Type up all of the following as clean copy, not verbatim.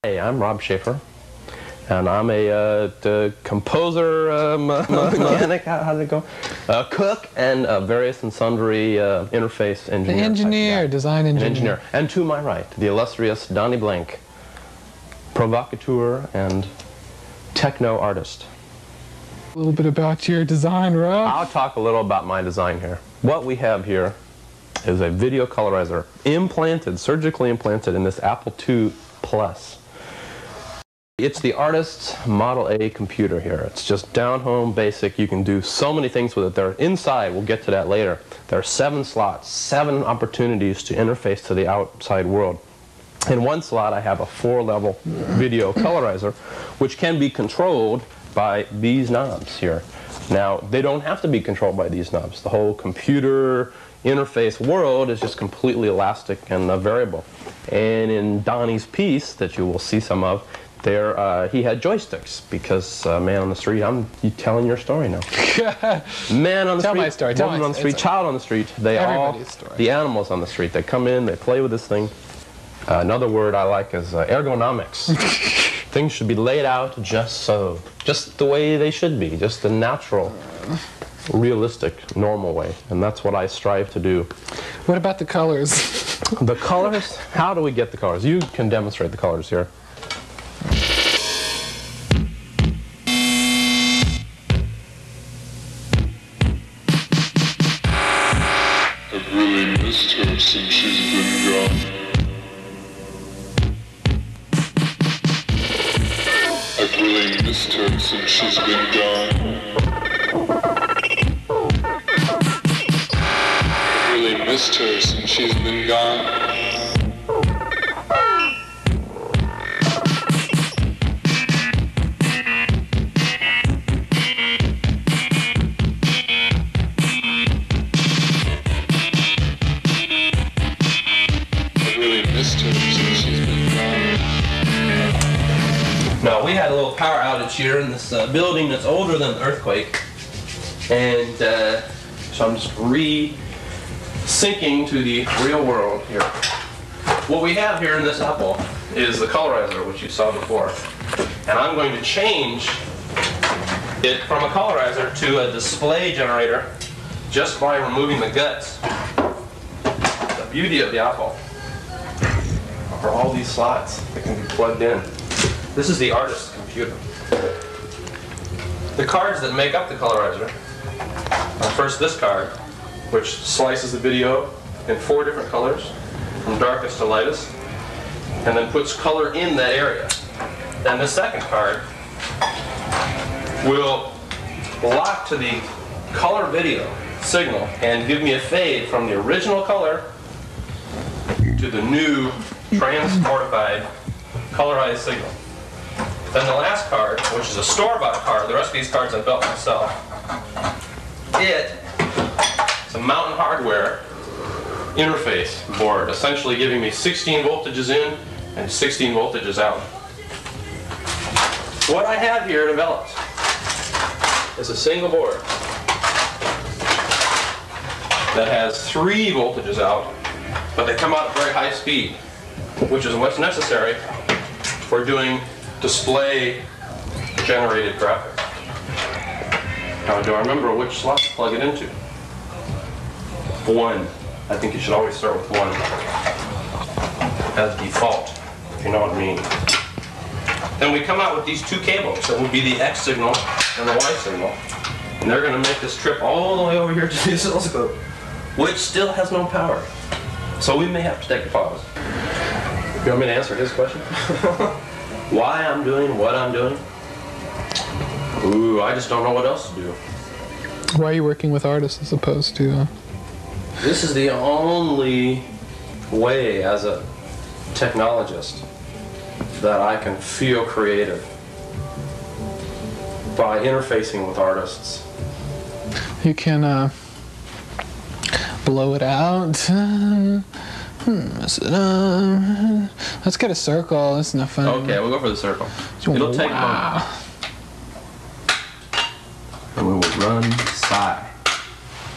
Hey, I'm Rob Schafer, and I'm a composer, mechanic, how did it go? Cook, and various and sundry interface engineer. The engineer, design engineer. And to my right, the illustrious Donny Blank, provocateur and techno artist. A little bit about your design, Rob. I'll talk a little about my design here. What we have here is a video colorizer implanted, surgically implanted in this Apple II Plus. It's the artist's Model A computer here. It's just down-home, basic. You can do so many things with it. There, inside, we'll get to that later, there are 7 slots, 7 opportunities to interface to the outside world. In one slot, I have a 4-level video colorizer, which can be controlled by these knobs here. Now, they don't have to be controlled by these knobs. The whole computer interface world is just completely elastic and variable. And in Donny's piece, that you will see some of, there, he had joysticks because man on the street. You telling your story now. Man on the Tell street, my story. woman on the street, child on the street. They all, story. the animals on the street. They come in, they play with this thing. Another word I like is ergonomics. Things should be laid out just so, just the way they should be, just the natural, realistic, normal way. And that's what I strive to do. What about the colors? The colors? How do we get the colors? You can demonstrate the colors here. I've really missed her since she's been gone. I've really missed her since she's been gone. I've really missed her since she's been gone. Now, we had a little power outage here in this building that's older than the earthquake, and so I'm just re-syncing to the real world here. What we have here in this Apple is the colorizer, which you saw before, and I'm going to change it from a colorizer to a display generator just by removing the guts. The beauty of the Apple are all these slots that can be plugged in. This is the artist's computer. The cards that make up the colorizer are first this card, which slices the video in 4 different colors, from darkest to lightest, and then puts color in that area. Then the second card will lock to the color video signal and give me a fade from the original color to the new transmortified colorized signal. Then the last card, which is a store-bought card, the rest of these cards I built myself, it's a Mountain Hardware interface board, essentially giving me 16 voltages in and 16 voltages out. What I have here developed is a single board that has 3 voltages out, but they come out at very high speed, which is what's necessary for doing display generated graphics. Now, do I remember which slot to plug it into? 1. I think you should always start with 1 as default, if you know what I mean. Then we come out with these 2 cables that would be the X signal and the Y signal. And they're going to make this trip all the way over here to the oscilloscope, which still has no power. So we may have to take a pause. You want me to answer his question? Why I'm doing what I'm doing? Ooh, I just don't know what else to do. Why are you working with artists as opposed to... This is the only way as a technologist that I can feel creative, by interfacing with artists. You can blow it out. Mess it up. Let's get a circle. It's not fun. Okay, we'll go for the circle. It'll take a moment. And we will run psi.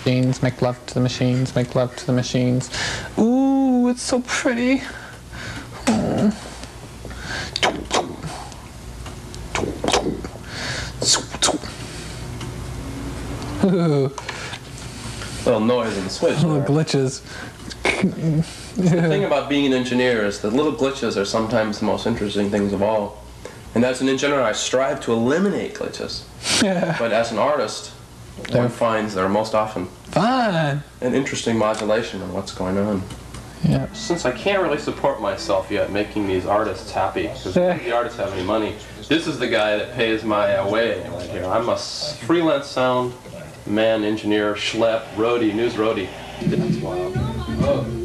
Machines, make love to the machines, make love to the machines. Ooh, it's so pretty. Oh. Little noise in the switch. Little there. glitches. The thing about being an engineer is that little glitches are sometimes the most interesting things of all. And as an engineer, I strive to eliminate glitches. But as an artist, one finds they're most often Fun. an interesting modulation of what's going on. Yeah. Since I can't really support myself yet making these artists happy, because none of the artists have any money, this is the guy that pays my way right here. I'm a freelance sound man, engineer, schlep, roadie, news roadie. That's wild. Oh.